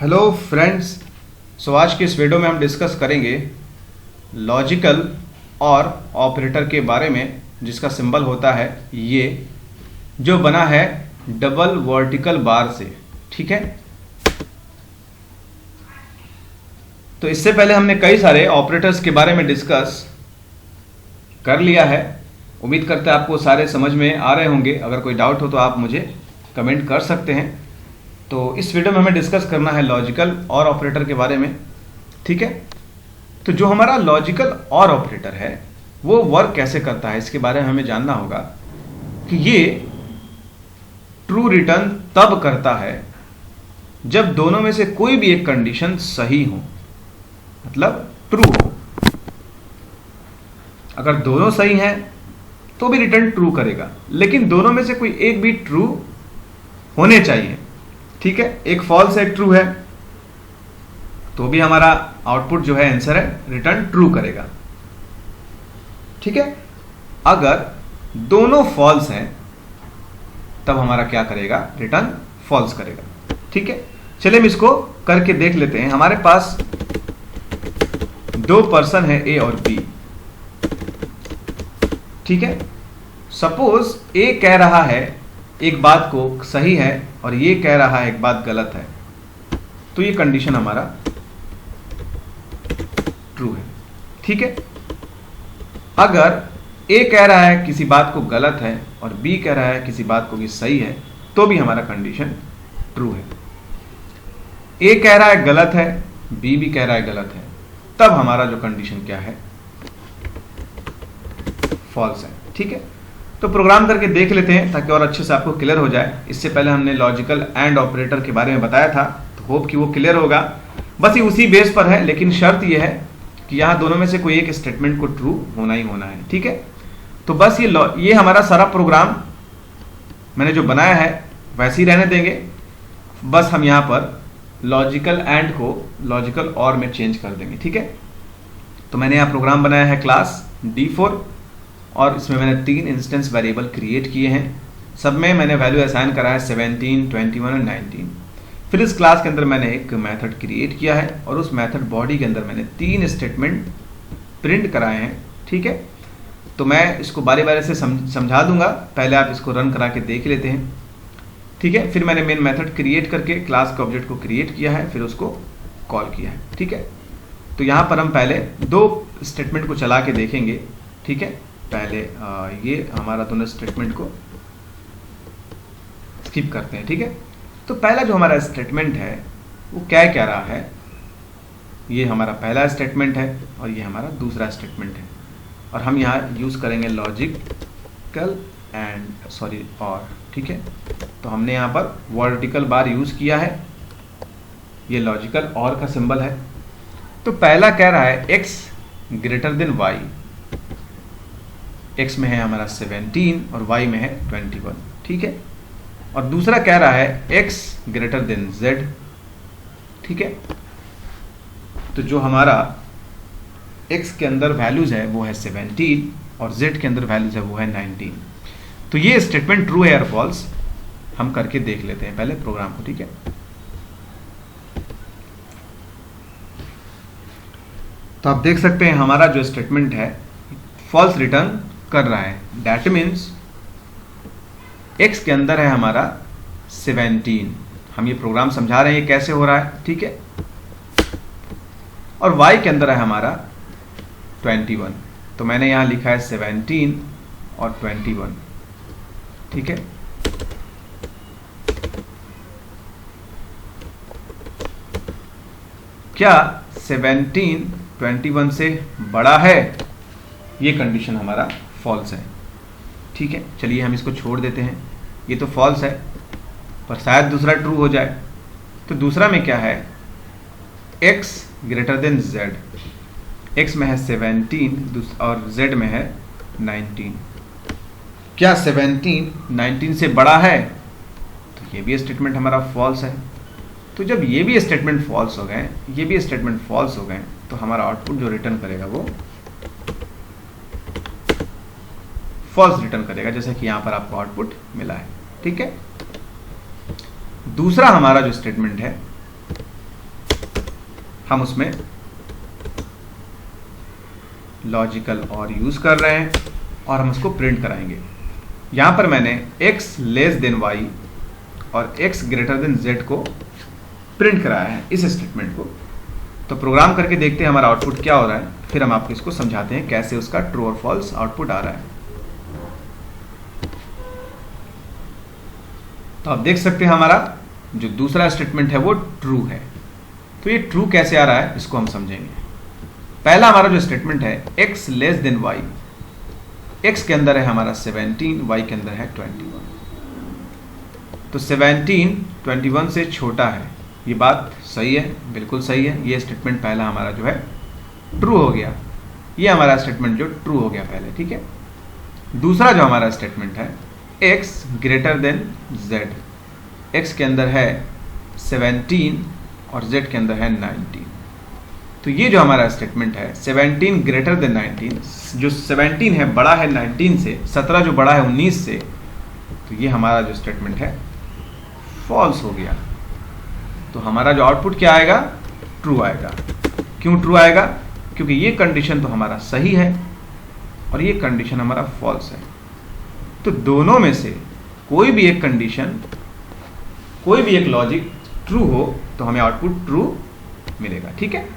Hello friends. सो आज के इस वीडियो में हम डिस्कस करेंगे लॉजिकल और ऑपरेटर के बारे में, जिसका सिंबल होता है ये, जो बना है डबल वर्टिकल बार से। ठीक है, तो इससे पहले हमने कई सारे ऑपरेटर्स के बारे में डिस्कस कर लिया है। उम्मीद करते हैं आपको सारे समझ में आ रहे होंगे। अगर कोई डाउट हो तो आप मुझे कमेंट कर सकते हैं। तो इस वीडियो में हमें डिस्कस करना है लॉजिकल और ऑपरेटर के बारे में। ठीक है, तो जो हमारा लॉजिकल और ऑपरेटर है वो वर्क कैसे करता है, इसके बारे में हमें जानना होगा कि ये ट्रू रिटर्न तब करता है जब दोनों में से कोई भी एक कंडीशन सही हो, मतलब ट्रू हो। अगर दोनों सही हैं तो भी रिटर्न ट्रू करेगा, लेकिन दोनों में से कोई एक भी ट्रू होने चाहिए। ठीक है, एक फॉल्स एक ट्रू है तो भी हमारा आउटपुट जो है आंसर है रिटर्न ट्रू करेगा। ठीक है, अगर दोनों फॉल्स हैं तब हमारा क्या करेगा, रिटर्न फॉल्स करेगा। ठीक है, चलिए हम इसको करके देख लेते हैं। हमारे पास दो पर्सन है ए और बी। ठीक है, सपोज ए कह रहा है एक बात को सही है और ये कह रहा है एक बात गलत है, तो ये कंडीशन हमारा ट्रू है। ठीक है, अगर ए कह रहा है किसी बात को गलत है और बी कह रहा है किसी बात को भी सही है, तो भी हमारा कंडीशन ट्रू है। ए कह रहा है गलत है, बी भी कह रहा है गलत है, तब हमारा जो कंडीशन क्या है, फॉल्स है। ठीक है, तो प्रोग्राम करके देख लेते हैं ताकि और अच्छे से आपको क्लियर हो जाए। इससे पहले हमने लॉजिकल एंड ऑपरेटर के बारे में बताया था, तो होप कि वो क्लियर होगा। बस ये उसी बेस पर है, लेकिन शर्त ये है कि यहाँ दोनों में से कोई एक स्टेटमेंट को ट्रू होना ही होना है। ठीक है, तो बस ये हमारा सारा प्रोग्राम मैंने जो बनाया है वैसे ही रहने देंगे। बस हम यहाँ पर लॉजिकल एंड को लॉजिकल और में चेंज कर देंगे। ठीक है, तो मैंने यहाँ प्रोग्राम बनाया है क्लास D4 और इसमें मैंने 3 इंस्टेंस वेरिएबल क्रिएट किए हैं। सब में मैंने वैल्यू असाइन करा है 17, 21 और 19। फिर इस क्लास के अंदर मैंने एक मेथड क्रिएट किया है और उस मेथड बॉडी के अंदर मैंने 3 स्टेटमेंट प्रिंट कराए हैं। ठीक है, तो मैं इसको बारी बारी से समझा दूंगा, पहले आप इसको रन करा के देख लेते हैं। ठीक है, फिर मैंने मेन मेथड क्रिएट करके क्लास के ऑब्जेक्ट को क्रिएट किया है, फिर उसको कॉल किया है। ठीक है, तो यहाँ पर हम पहले 2 स्टेटमेंट को चला के देखेंगे। ठीक है, पहले ये हमारा दोनों स्टेटमेंट को स्किप करते हैं। ठीक है, तो पहला जो हमारा स्टेटमेंट है वो क्या क्या रहा है, ये हमारा पहला स्टेटमेंट है और ये हमारा दूसरा स्टेटमेंट है। और हम यहाँ यूज़ करेंगे लॉजिकल एंड और। ठीक है, तो हमने यहाँ पर वर्टिकल बार यूज़ किया है, ये लॉजिकल और का सिंबल है। तो पहला कह रहा है x greater than y। x में है हमारा 17 और y में है 21। ठीक है, और दूसरा कह रहा है x ग्रेटर देन z। ठीक है, तो जो हमारा x के अंदर वैल्यूज है वो है 17 और z के अंदर वैल्यूज है वो है 19। तो ये स्टेटमेंट ट्रू है या फॉल्स हम करके देख लेते हैं पहले प्रोग्राम को। ठीक है, तो आप देख सकते हैं हमारा जो स्टेटमेंट है फॉल्स रिटर्न कर रहा है। दैट मीन्स x के अंदर है हमारा 17। हम ये प्रोग्राम समझा रहे हैं ये कैसे हो रहा है। ठीक है, और y के अंदर है हमारा 21। तो मैंने यहाँ लिखा है 17 और 21। ठीक है, क्या 17 21 से बड़ा है, ये कंडीशन हमारा फॉल्स है। ठीक है, चलिए हम इसको छोड़ देते हैं, ये तो फॉल्स है पर शायद दूसरा ट्रू हो जाए। तो दूसरा में क्या है, x greater than z। x में है 17 और z में है 19। क्या 17 19 से बड़ा है, तो ये भी स्टेटमेंट हमारा फॉल्स है। तो जब ये भी स्टेटमेंट फॉल्स हो गए, ये भी स्टेटमेंट फॉल्स हो गए, तो हमारा आउटपुट जो रिटर्न करेगा वो फॉल्स रिटर्न करेगा, जैसे कि यहाँ पर आपको आउटपुट मिला है। ठीक है, दूसरा हमारा जो स्टेटमेंट है हम उसमें लॉजिकल और यूज कर रहे हैं और हम उसको प्रिंट कराएंगे। यहां पर मैंने x लेस देन y और x ग्रेटर देन z को प्रिंट कराया है इस स्टेटमेंट को। तो प्रोग्राम करके देखते हैं हमारा आउटपुट क्या हो रहा है, फिर हम आपको इसको समझाते हैं कैसे उसका ट्रू और फॉल्स आउटपुट आ रहा है। तो आप देख सकते हैं हमारा जो दूसरा स्टेटमेंट है वो ट्रू है। तो ये ट्रू कैसे आ रहा है इसको हम समझेंगे। पहला हमारा जो स्टेटमेंट है x less than y, x के अंदर है हमारा 17, y के अंदर है 21। तो 17 21 से छोटा है, ये बात सही है, बिल्कुल सही है। ये स्टेटमेंट पहला हमारा जो है ट्रू हो गया, ये हमारा स्टेटमेंट जो ट्रू हो गया पहले, ठीक है। दूसरा जो हमारा स्टेटमेंट है x greater than z, x के अंदर है 17 और z के अंदर है 19। तो ये जो हमारा स्टेटमेंट है 17 ग्रेटर देन 19, जो 17 है बड़ा है 19 से, 17 जो बड़ा है 19 से, तो ये हमारा जो स्टेटमेंट है फॉल्स हो गया। तो हमारा जो आउटपुट क्या आएगा, ट्रू आएगा। क्यों ट्रू आएगा? क्योंकि ये कंडीशन तो हमारा सही है और ये कंडीशन हमारा फॉल्स है। तो दोनों में से कोई भी एक कंडीशन, कोई भी एक लॉजिक ट्रू हो तो हमें आउटपुट ट्रू मिलेगा, ठीक है।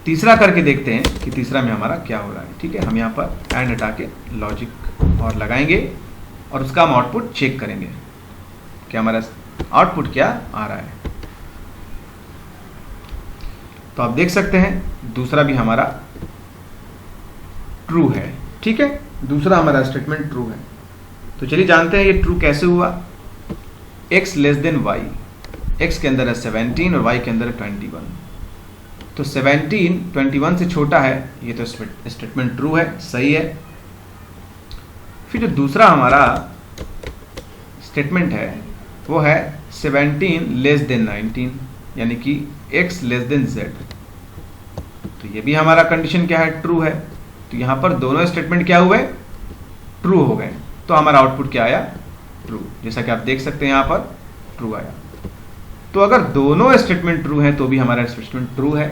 तीसरा करके देखते हैं कि तीसरा में हमारा क्या हो रहा है, ठीक है। हम यहाँ पर एंड हटा के लॉजिक और लगाएंगे और उसका हम आउटपुट चेक करेंगे कि हमारा आउटपुट क्या आ रहा है। तो आप देख सकते हैं दूसरा भी हमारा ट्रू है, ठीक है। दूसरा हमारा स्टेटमेंट ट्रू है। तो चलिए जानते हैं ये ट्रू कैसे हुआ। x less than y, x के अंदर है 17 और y के अंदर है 21। तो 17 21 से छोटा है, ये तो स्टेटमेंट ट्रू है, सही है। फिर जो दूसरा हमारा स्टेटमेंट है वो है 17 लेस देन 19, यानी कि x लेस देन z। तो ये भी हमारा कंडीशन क्या है, ट्रू है। तो यहां पर दोनों स्टेटमेंट क्या हुए, ट्रू हो गए। तो हमारा आउटपुट क्या आया, ट्रू। जैसा कि आप देख सकते हैं यहां पर ट्रू आया। तो अगर दोनों स्टेटमेंट ट्रू हैं तो भी हमारा स्टेटमेंट ट्रू है,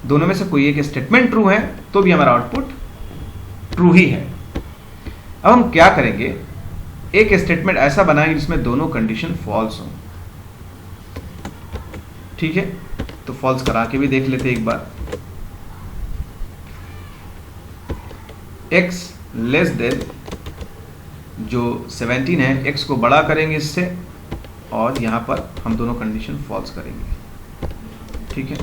दोनों में से कोई एक स्टेटमेंट ट्रू है तो भी हमारा आउटपुट ट्रू ही है। अब हम क्या करेंगे, एक स्टेटमेंट ऐसा बनाएंगे जिसमें दोनों कंडीशन फॉल्स हो, ठीक है। तो फॉल्स करा के भी देख लेते एक बार। x लेस देन जो 17 है, x को बड़ा करेंगे इससे और यहां पर हम दोनों कंडीशन फॉल्स करेंगे, ठीक है।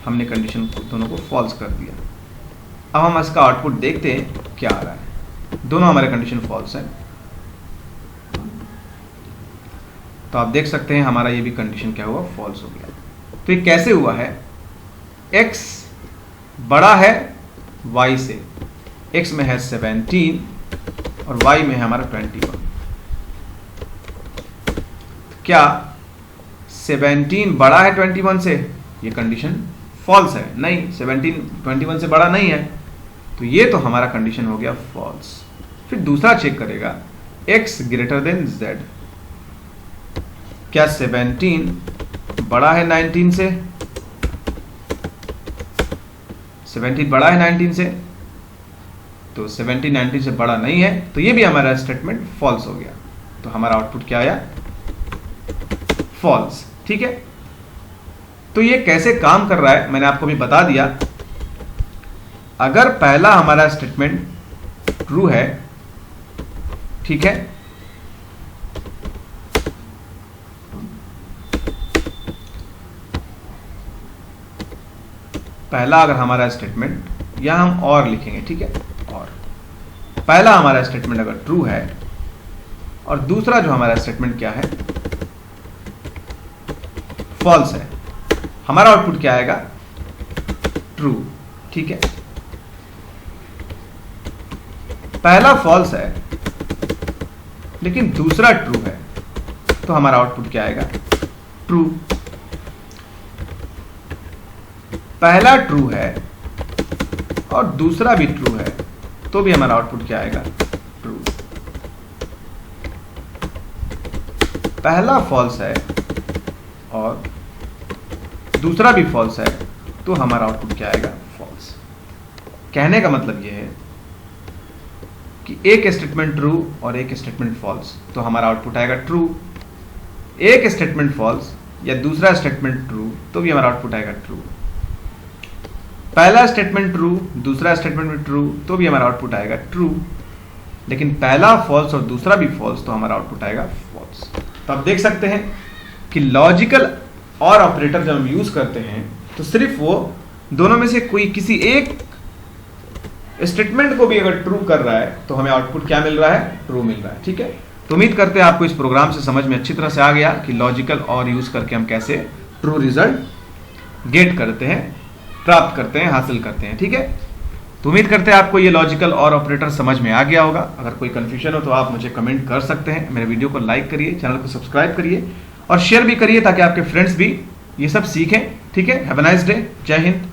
हमने कंडीशन दोनों को फॉल्स कर दिया। अब हम इसका आउटपुट देखते हैं क्या आ रहा है। दोनों हमारे कंडीशन फॉल्स है। तो आप देख सकते हैं हमारा ये भी कंडीशन क्या हुआ, फॉल्स हो गया। तो ये कैसे हुआ है, x बड़ा है y से, x में है 17 और y में है हमारा 21। क्या 17 बड़ा है 21 से? ये कंडीशन फॉल्स है, नहीं, 17 21 से बड़ा नहीं है। तो ये तो हमारा कंडीशन हो गया फॉल्स। फिर दूसरा चेक करेगा, x ग्रेटर देन z। क्या 17 बड़ा है 19 से? 17 बड़ा है 19 से, तो 17 19 से बड़ा नहीं है, तो ये भी हमारा स्टेटमेंट फॉल्स हो गया। तो हमारा आउटपुट क्या आया, फॉल्स, ठीक है। तो ये कैसे काम कर रहा है मैंने आपको भी बता दिया। अगर पहला हमारा स्टेटमेंट ट्रू है, ठीक है, पहला अगर हमारा स्टेटमेंट, यहां हम और लिखेंगे, ठीक है, और पहला हमारा स्टेटमेंट अगर ट्रू है और दूसरा जो हमारा स्टेटमेंट क्या है, फॉल्स है, हमारा आउटपुट क्या आएगा, ट्रू, ठीक है। पहला फॉल्स है लेकिन दूसरा ट्रू है, तो हमारा आउटपुट क्या आएगा, ट्रू। पहला ट्रू है और दूसरा भी ट्रू है, तो भी हमारा आउटपुट क्या आएगा, ट्रू। पहला फॉल्स है और दूसरा भी फॉल्स है तो हमारा आउटपुट क्या आएगा, फॉल्स। कहने का मतलब यह है कि एक स्टेटमेंट ट्रू और एक स्टेटमेंट फॉल्स तो हमारा आउटपुट आएगा ट्रू, एक स्टेटमेंट फॉल्स या दूसरा स्टेटमेंट ट्रू तो भी हमारा आउटपुट आएगा ट्रू। पहला स्टेटमेंट ट्रू, दूसरा स्टेटमेंट ट्रू तो भी हमारा आउटपुट आएगा ट्रू, लेकिन पहला फॉल्स और दूसरा भी फॉल्स तो हमारा आउटपुट आएगा फॉल्स। तो आप देख सकते हैं कि लॉजिकल और ऑपरेटर जब हम यूज करते हैं तो सिर्फ वो दोनों में से कोई किसी एक स्टेटमेंट को भी अगर ट्रू कर रहा है तो हमें आउटपुट क्या मिल रहा है, ट्रू मिल रहा है। ठीक है, तो उम्मीद करते हैं आपको इस प्रोग्राम से समझ में अच्छी तरह से आ गया कि लॉजिकल और यूज करके हम कैसे ट्रू रिजल्ट गेट करते हैं, प्राप्त करते हैं, हासिल करते हैं। ठीक है, तो उम्मीद करते हैं आपको ये लॉजिकल और ऑपरेटर समझ में आ गया होगा। अगर कोई कंफ्यूजन हो तो आप मुझे कमेंट कर सकते हैं। मेरे वीडियो को लाइक करिए, चैनल को सब्सक्राइब करिए और शेयर भी करिए ताकि आपके फ्रेंड्स भी ये सब सीखें। ठीक है, हैव अ नाइस डे, जय हिंद।